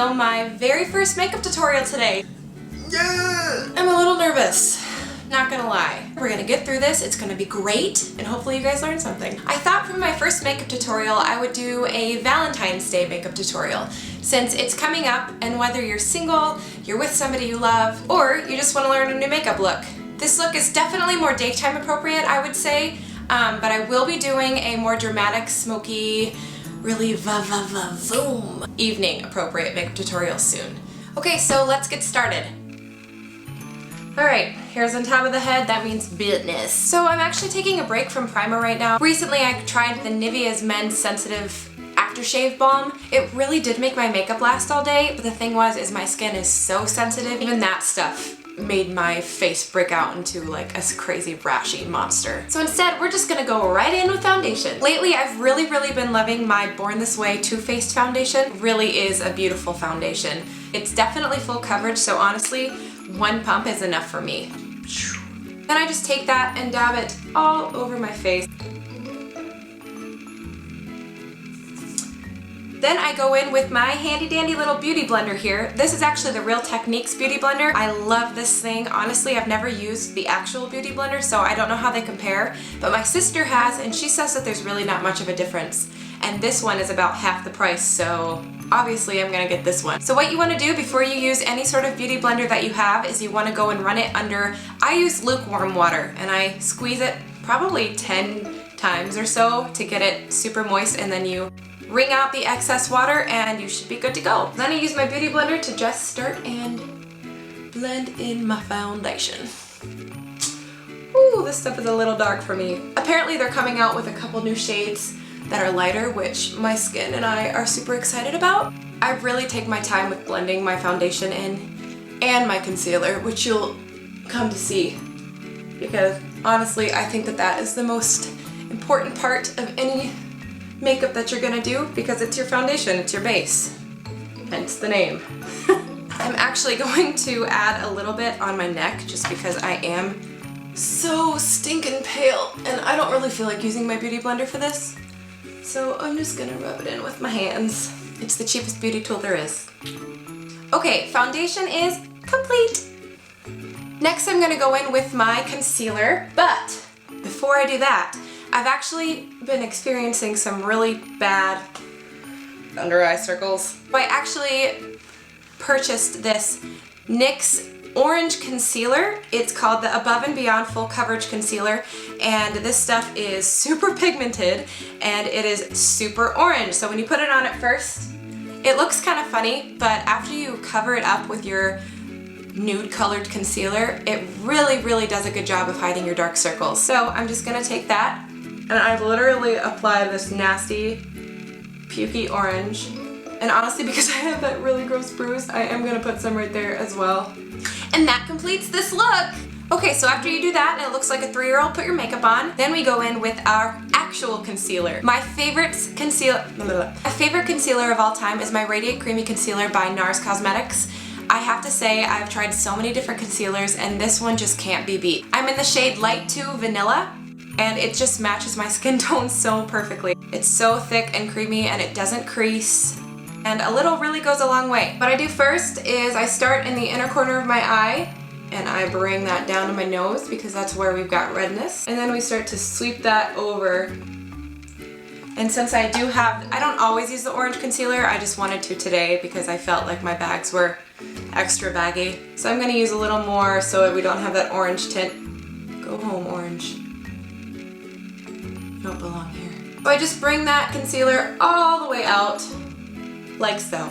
film my very first makeup tutorial today. Yeah! I'm a little nervous, not gonna lie. We're gonna get through this, it's gonna be great, and hopefully you guys learn something. I thought for my first makeup tutorial I would do a Valentine's Day makeup tutorial, since it's coming up, and whether you're single, you're with somebody you love, or you just want to learn a new makeup look. This look is definitely more daytime appropriate, I would say, but I will be doing a more dramatic, smoky, really va-va-va-voom evening appropriate makeup tutorial soon. Okay, so let's get started. Alright, hairs on top of the head, that means business. So I'm actually taking a break from primer right now. Recently I tried the Nivea's Men's Sensitive Aftershave Balm. It really did make my makeup last all day, but the thing is my skin is so sensitive, even that stuff made my face break out into like a crazy rashy monster. So instead, we're just gonna go right in with foundation. Lately, I've really been loving my Born This Way Too Faced foundation. Really is a beautiful foundation. It's definitely full coverage, so honestly, one pump is enough for me. Then I just take that and dab it all over my face. Then I go in with my handy dandy little beauty blender here. This is actually the Real Techniques beauty blender. I love this thing. Honestly, I've never used the actual beauty blender, so I don't know how they compare, but my sister has, and she says that there's really not much of a difference. And this one is about half the price, so obviously I'm gonna get this one. So what you wanna do before you use any sort of beauty blender that you have is you wanna go and run it under, I use lukewarm water, and I squeeze it probably 10 times or so to get it super moist, and then you wring out the excess water and you should be good to go. Then I use my beauty blender to just start and blend in my foundation. Ooh, this stuff is a little dark for me. Apparently they're coming out with a couple new shades that are lighter, which my skin and I are super excited about. I really take my time with blending my foundation in and my concealer, which you'll come to see, because honestly I think that that is the most important part of any makeup that you're gonna do, because it's your foundation, it's your base, hence the name. I'm actually going to add a little bit on my neck just because I am so stinking pale and I don't really feel like using my beauty blender for this. So I'm just gonna rub it in with my hands. It's the cheapest beauty tool there is. Okay, foundation is complete. Next I'm gonna go in with my concealer, but before I do that, I've actually been experiencing some really bad under eye circles. I actually purchased this NYX orange concealer. It's called the Above and Beyond Full Coverage Concealer, and this stuff is super pigmented and it is super orange. So when you put it on at first, it looks kind of funny, but after you cover it up with your nude colored concealer, it really does a good job of hiding your dark circles. So I'm just gonna take that and I literally apply this nasty, pukey orange. And honestly, because I have that really gross bruise, I am gonna put some right there as well. And that completes this look! Okay, so after you do that, and it looks like a 3-year-old, put your makeup on, then we go in with our actual concealer. My favorite concealer of all time is my Radiant Creamy Concealer by NARS Cosmetics. I have to say, I've tried so many different concealers, and this one just can't be beat. I'm in the shade Light 2 Vanilla, and it just matches my skin tone so perfectly. It's so thick and creamy and it doesn't crease, and a little really goes a long way. What I do first is I start in the inner corner of my eye and I bring that down to my nose because that's where we've got redness, and then we start to sweep that over. And since I don't always use the orange concealer, I just wanted to today because I felt like my bags were extra baggy. So I'm gonna use a little more so we don't have that orange tint. Go home, orange. Don't belong here. So I just bring that concealer all the way out, like so.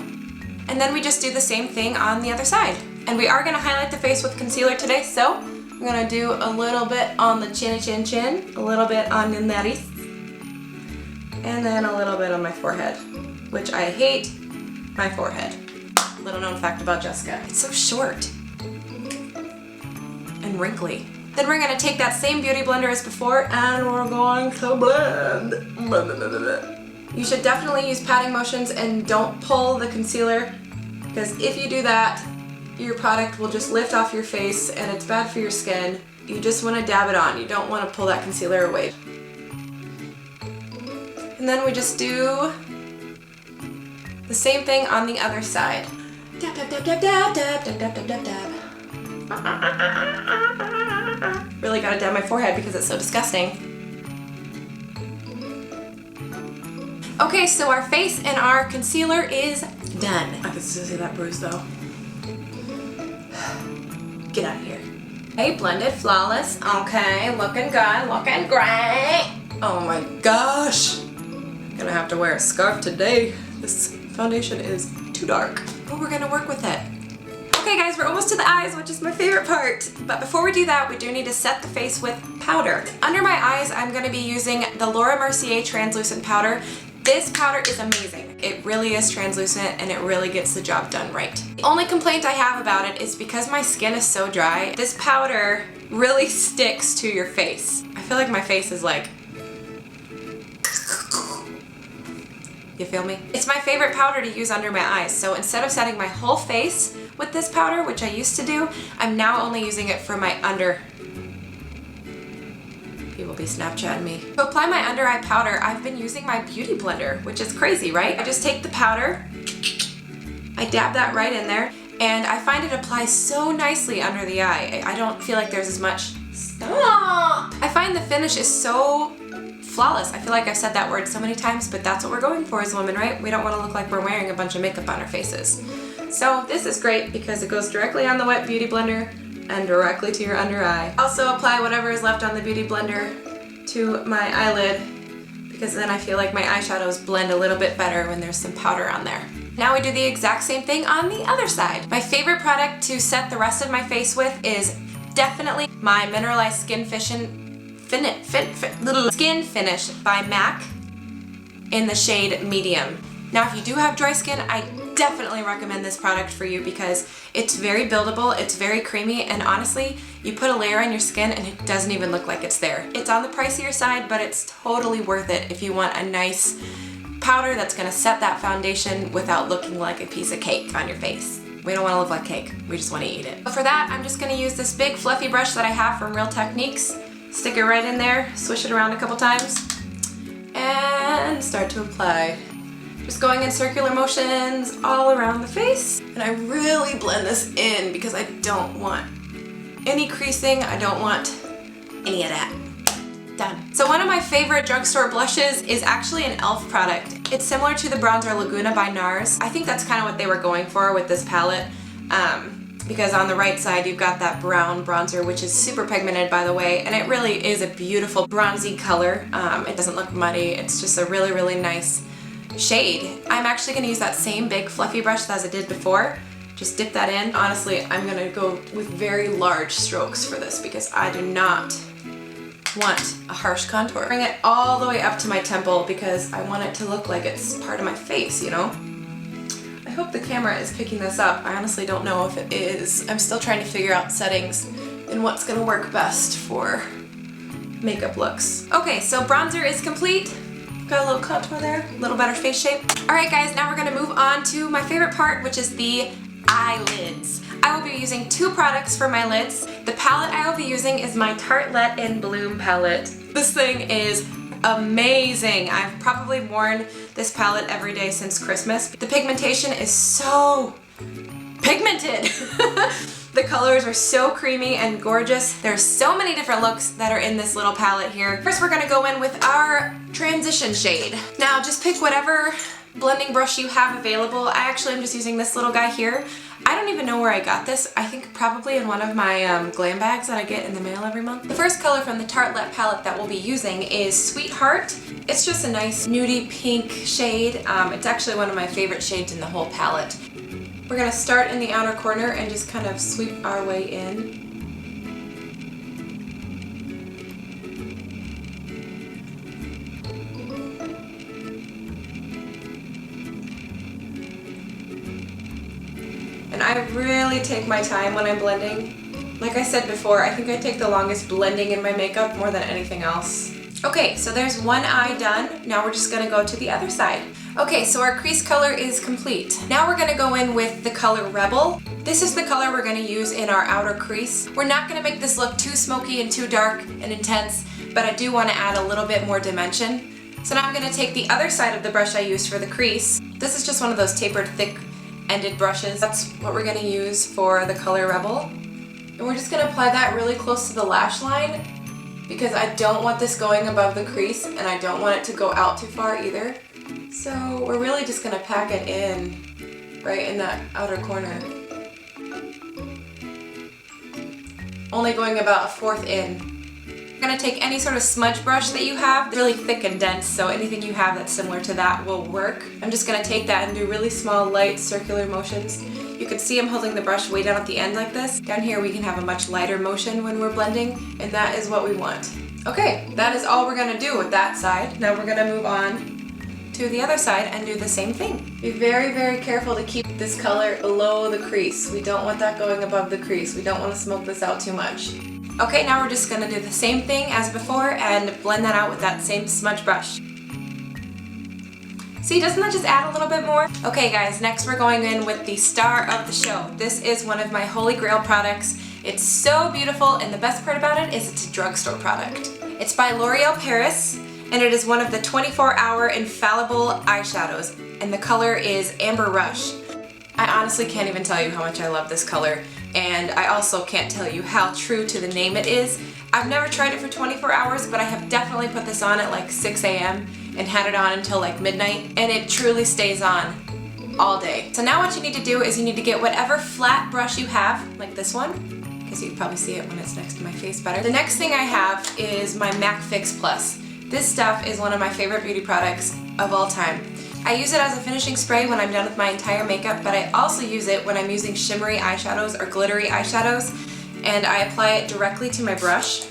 And then we just do the same thing on the other side. And we are gonna highlight the face with concealer today, so I'm gonna do a little bit on the chin, a little bit on the nariz, and then a little bit on my forehead, which I hate my forehead. Little known fact about Jessica. It's so short and wrinkly. Then we're going to take that same beauty blender as before and we're going to blend. You should definitely use patting motions and don't pull the concealer, because if you do that, your product will just lift off your face and it's bad for your skin. You just want to dab it on. You don't want to pull that concealer away. And then we just do the same thing on the other side. Dab, dab, dab, dab, dab, dab, dab, dab, dab, dab. Really gotta dab my forehead because it's so disgusting. Okay, so our face and our concealer is done. I can still see that bruise though. Get out of here. Okay, blended, flawless. Okay, looking good, looking great. Oh my gosh. I'm gonna have to wear a scarf today. This foundation is too dark, but we're gonna work with it. Okay guys, we're almost to the eyes, which is my favorite part. But before we do that, we do need to set the face with powder. Under my eyes, I'm gonna be using the Laura Mercier translucent powder. This powder is amazing. It really is translucent and it really gets the job done right. The only complaint I have about it is because my skin is so dry, this powder really sticks to your face. I feel like my face is like, you feel me? It's my favorite powder to use under my eyes, so instead of setting my whole face with this powder, which I used to do, I'm now only using it for my under. People be Snapchatting me. To apply my under eye powder, I've been using my beauty blender, which is crazy, right? I just take the powder, I dab that right in there, and I find it applies so nicely under the eye. I don't feel like there's as much, stop! I find the finish is so flawless. I feel like I've said that word so many times, but that's what we're going for as women, right? We don't want to look like we're wearing a bunch of makeup on our faces. So this is great because it goes directly on the wet beauty blender and directly to your under eye. Also apply whatever is left on the beauty blender to my eyelid because then I feel like my eyeshadows blend a little bit better when there's some powder on there. Now we do the exact same thing on the other side. My favorite product to set the rest of my face with is definitely my Mineralized Skin Finish by MAC in the shade Medium. Now if you do have dry skin, I definitely recommend this product for you because it's very buildable, it's very creamy, and honestly, you put a layer on your skin and it doesn't even look like it's there. It's on the pricier side, but it's totally worth it if you want a nice powder that's gonna set that foundation without looking like a piece of cake on your face. We don't want to look like cake, we just want to eat it. For that, I'm just gonna use this big fluffy brush that I have from Real Techniques. Stick it right in there, swish it around a couple times, and start to apply. Just going in circular motions all around the face. And I really blend this in because I don't want any creasing, I don't want any of that. Done. So one of my favorite drugstore blushes is actually an e.l.f. product. It's similar to the bronzer Laguna by NARS. I think that's kind of what they were going for with this palette. Because on the right side you've got that brown bronzer, which is super pigmented by the way, and it really is a beautiful bronzy color. It doesn't look muddy, it's just a really, really nice shade. I'm actually going to use that same big fluffy brush as I did before. Just dip that in. Honestly, I'm going to go with very large strokes for this because I do not want a harsh contour. Bring it all the way up to my temple because I want it to look like it's part of my face, you know? I hope the camera is picking this up. I honestly don't know if it is. I'm still trying to figure out settings and what's going to work best for makeup looks. Okay, so bronzer is complete. Got a little contour there, a little better face shape. Alright guys, now we're going to move on to my favorite part, which is the eyelids. I will be using two products for my lids. The palette I will be using is my Tartlette in Bloom palette. This thing is amazing. I've probably worn this palette every day since Christmas. The pigmentation is so pigmented. The colors are so creamy and gorgeous. There's so many different looks that are in this little palette here. First we're gonna go in with our transition shade. Now just pick whatever blending brush you have available. I actually am just using this little guy here. I don't even know where I got this. I think probably in one of my glam bags that I get in the mail every month. The first color from the Tartlette palette that we'll be using is Sweetheart. It's just a nice nudie pink shade. It's actually one of my favorite shades in the whole palette. We're gonna start in the outer corner and just kind of sweep our way in. And I really take my time when I'm blending. Like I said before, I think I take the longest blending in my makeup more than anything else. Okay, so there's one eye done. Now we're just gonna go to the other side. Okay, so our crease color is complete. Now we're gonna go in with the color Rebel. This is the color we're gonna use in our outer crease. We're not gonna make this look too smoky and too dark and intense, but I do wanna add a little bit more dimension. So now I'm gonna take the other side of the brush I used for the crease. This is just one of those tapered thick ended brushes. That's what we're gonna use for the color Rebel. And we're just gonna apply that really close to the lash line because I don't want this going above the crease and I don't want it to go out too far either. So we're really just gonna pack it in right in that outer corner. Only going about 1/4 in. You're gonna take any sort of smudge brush that you have, really thick and dense, so anything you have that's similar to that will work. I'm just gonna take that and do really small, light, circular motions. You can see I'm holding the brush way down at the end like this. Down here we can have a much lighter motion when we're blending, and that is what we want. Okay, that is all we're gonna do with that side. Now we're gonna move on to the other side and do the same thing. Be very, very careful to keep this color below the crease. We don't want that going above the crease. We don't want to smoke this out too much. Okay, now we're just gonna do the same thing as before and blend that out with that same smudge brush. See, doesn't that just add a little bit more? Okay guys, next we're going in with the star of the show. This is one of my holy grail products. It's so beautiful, and the best part about it is it's a drugstore product. It's by L'Oreal Paris, and it is one of the 24-hour infallible eyeshadows, and the color is Amber Rush. I honestly can't even tell you how much I love this color, and I also can't tell you how true to the name it is. I've never tried it for 24 hours, but I have definitely put this on at like 6 a.m. and had it on until like midnight, and it truly stays on all day. So now what you need to do is you need to get whatever flat brush you have, like this one, because you can probably see it when it's next to my face better. The next thing I have is my MAC Fix Plus. This stuff is one of my favorite beauty products of all time. I use it as a finishing spray when I'm done with my entire makeup, but I also use it when I'm using shimmery eyeshadows or glittery eyeshadows, and I apply it directly to my brush.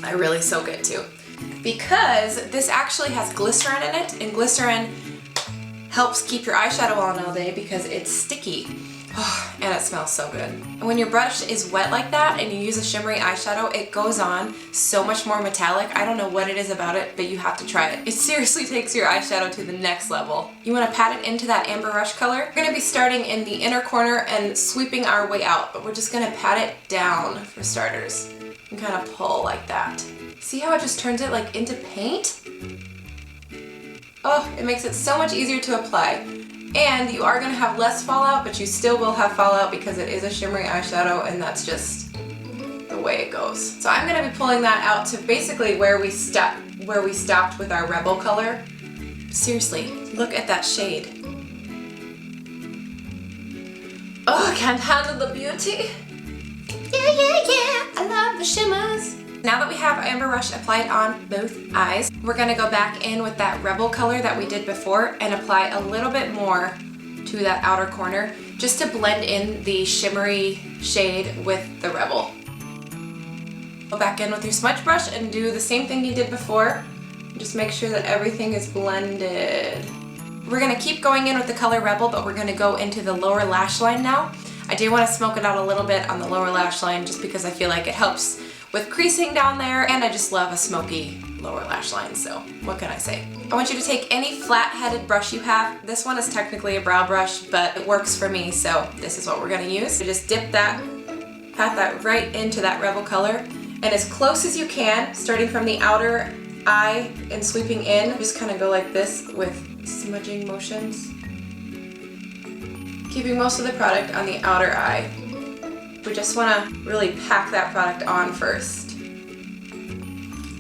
I really soak it too, because this actually has glycerin in it, and glycerin helps keep your eyeshadow on all day because it's sticky. Oh, and it smells so good. And when your brush is wet like that and you use a shimmery eyeshadow, it goes on so much more metallic. I don't know what it is about it, but you have to try it. It seriously takes your eyeshadow to the next level. You want to pat it into that Amber Rush color. We're going to be starting in the inner corner and sweeping our way out, but we're just going to pat it down for starters and kind of pull like that. See how it just turns it like into paint? Oh, it makes it so much easier to apply. And you are going to have less fallout, but you still will have fallout because it is a shimmery eyeshadow, and that's just the way it goes. So I'm going to be pulling that out to basically where we stopped with our Rebel color. Seriously, look at that shade. Oh, I can't handle the beauty. Yeah, yeah, yeah, I love the shimmers. Now that we have Amber Rush applied on both eyes, we're going to go back in with that Rebel color that we did before and apply a little bit more to that outer corner just to blend in the shimmery shade with the Rebel. Go back in with your smudge brush and do the same thing you did before. Just make sure that everything is blended. We're going to keep going in with the color Rebel, but we're going to go into the lower lash line now. I do want to smoke it out a little bit on the lower lash line just because I feel like it helps with creasing down there, and I just love a smoky lower lash line, so what can I say? I want you to take any flat-headed brush you have. This one is technically a brow brush, but it works for me, so this is what we're gonna use. So just dip that, pat that right into that Rebel color, and as close as you can, starting from the outer eye and sweeping in, just kind of go like this with smudging motions. Keeping most of the product on the outer eye. We just want to really pack that product on first,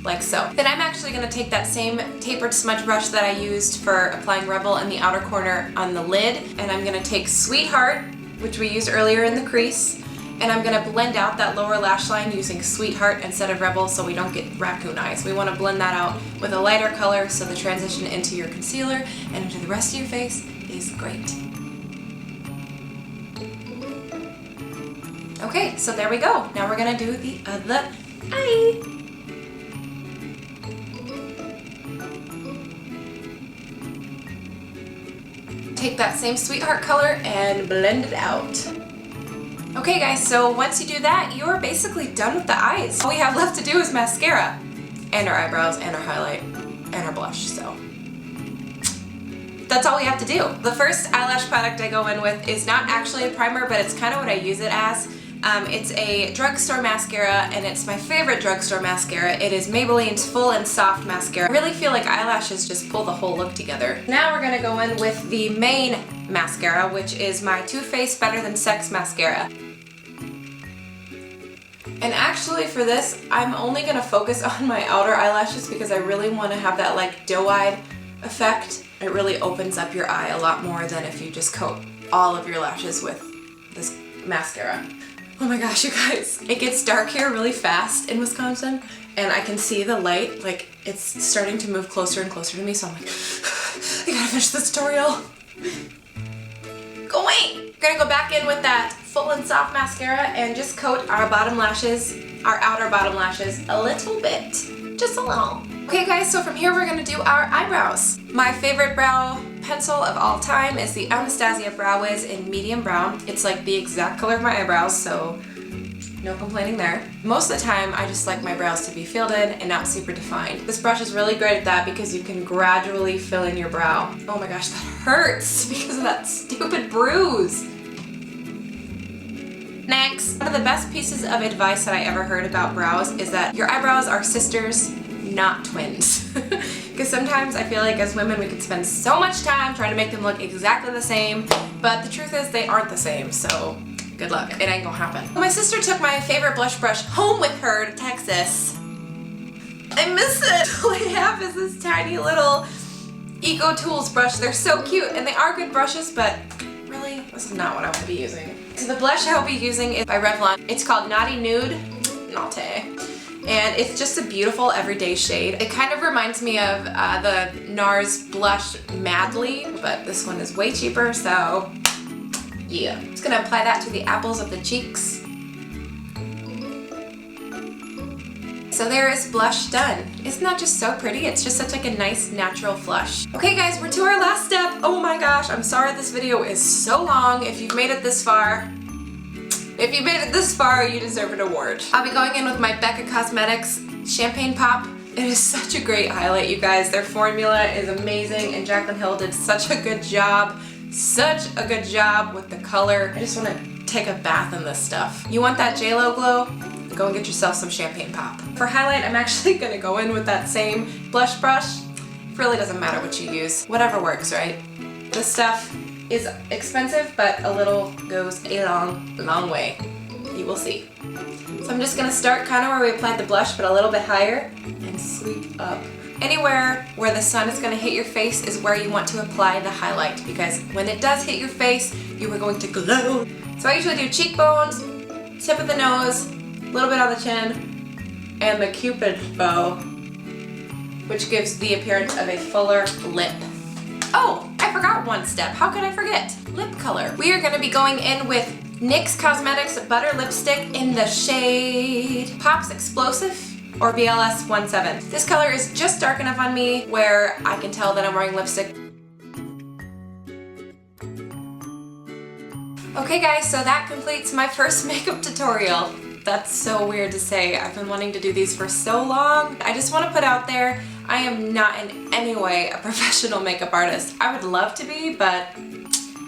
like so. Then I'm actually going to take that same tapered smudge brush that I used for applying Rebel in the outer corner on the lid, and I'm going to take Sweetheart, which we used earlier in the crease, and I'm going to blend out that lower lash line using Sweetheart instead of Rebel so we don't get raccoon eyes. We want to blend that out with a lighter color so the transition into your concealer and into the rest of your face is great. Okay, so there we go. Now we're gonna do the other eye. Take that same Sweetheart color and blend it out. Okay guys, so once you do that, you're basically done with the eyes. All we have left to do is mascara, and our eyebrows, and our highlight, and our blush, so that's all we have to do. The first eyelash product I go in with is not actually a primer, but it's kind of what I use it as. It's a drugstore mascara, and it's my favorite drugstore mascara. It is Maybelline's Full and Soft Mascara. I really feel like eyelashes just pull the whole look together. Now we're gonna go in with the main mascara, which is my Too Faced Better Than Sex mascara. And actually for this, I'm only going to focus on my outer eyelashes because I really want to have that like doe-eyed effect. It really opens up your eye a lot more than if you just coat all of your lashes with this mascara. Oh my gosh, you guys. It gets dark here really fast in Wisconsin, and I can see the light, like it's starting to move closer and closer to me, so I'm like, I gotta finish this tutorial. Go away! We're gonna go back in with that full and soft mascara and just coat our bottom lashes, our outer bottom lashes, a little bit. Just a little. Okay guys, so from here we're gonna do our eyebrows. My favorite brow pencil of all time is the Anastasia Brow Wiz in medium brown. It's like the exact color of my eyebrows, so no complaining there. Most of the time I just like my brows to be filled in and not super defined. This brush is really great at that because you can gradually fill in your brow. Oh my gosh, that hurts because of that stupid bruise. Next, one of the best pieces of advice that I ever heard about brows is that your eyebrows are sisters, not twins. Because sometimes I feel like as women we can spend so much time trying to make them look exactly the same, but the truth is they aren't the same, so good luck. It ain't gonna happen. My sister took my favorite blush brush home with her to Texas. I miss it. All I have is this tiny little Eco Tools brush. They're so cute and they are good brushes, but really, this is not what I want to be using. So the blush I will be using is by Revlon. It's called Naughty Nude. Naughty. And it's just a beautiful everyday shade. It kind of reminds me of the NARS blush Madly, but this one is way cheaper, so yeah. I'm just gonna apply that to the apples of the cheeks. So there is blush done. Isn't that just so pretty? It's just such like a nice natural flush. Okay guys, we're to our last step. Oh my gosh, I'm sorry this video is so long. If you've made it this far, you deserve an award. I'll be going in with my Becca Cosmetics Champagne Pop. It is such a great highlight, you guys. Their formula is amazing and Jaclyn Hill did such a good job. Such a good job with the color. I just want to take a bath in this stuff. You want that JLo glow? Go and get yourself some Champagne Pop. For highlight, I'm actually gonna go in with that same blush brush. It really doesn't matter what you use. Whatever works, right? This stuff is expensive, but a little goes a long way. You will see. So I'm just gonna start kind of where we applied the blush, but a little bit higher, and sweep up. Anywhere where the sun is going to hit your face is where you want to apply the highlight, because when it does hit your face, you are going to glow. So I usually do cheekbones, tip of the nose, a little bit on the chin, and the Cupid's bow, which gives the appearance of a fuller lip. Oh, I forgot one step. How could I forget? Lip color. We are going to be going in with NYX Cosmetics Butter Lipstick in the shade Pops Explosive, or BLS 17. This color is just dark enough on me where I can tell that I'm wearing lipstick. Okay guys, so that completes my first makeup tutorial. That's so weird to say. I've been wanting to do these for so long. I just want to put out there, I am not in any way a professional makeup artist. I would love to be, but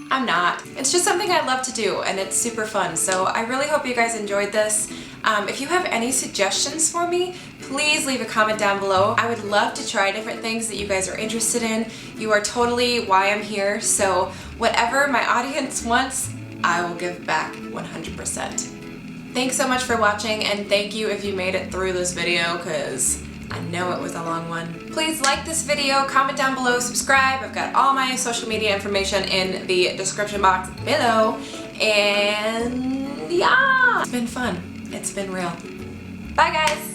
I'm not. It's just something I love to do and it's super fun. So I really hope you guys enjoyed this. If you have any suggestions for me, please leave a comment down below. I would love to try different things that you guys are interested in. You are totally why I'm here, so whatever my audience wants, I will give back 100%. Thanks so much for watching, and thank you if you made it through this video, because I know it was a long one. Please like this video, comment down below, subscribe. I've got all my social media information in the description box below, and yeah! It's been fun. It's been real. Bye guys!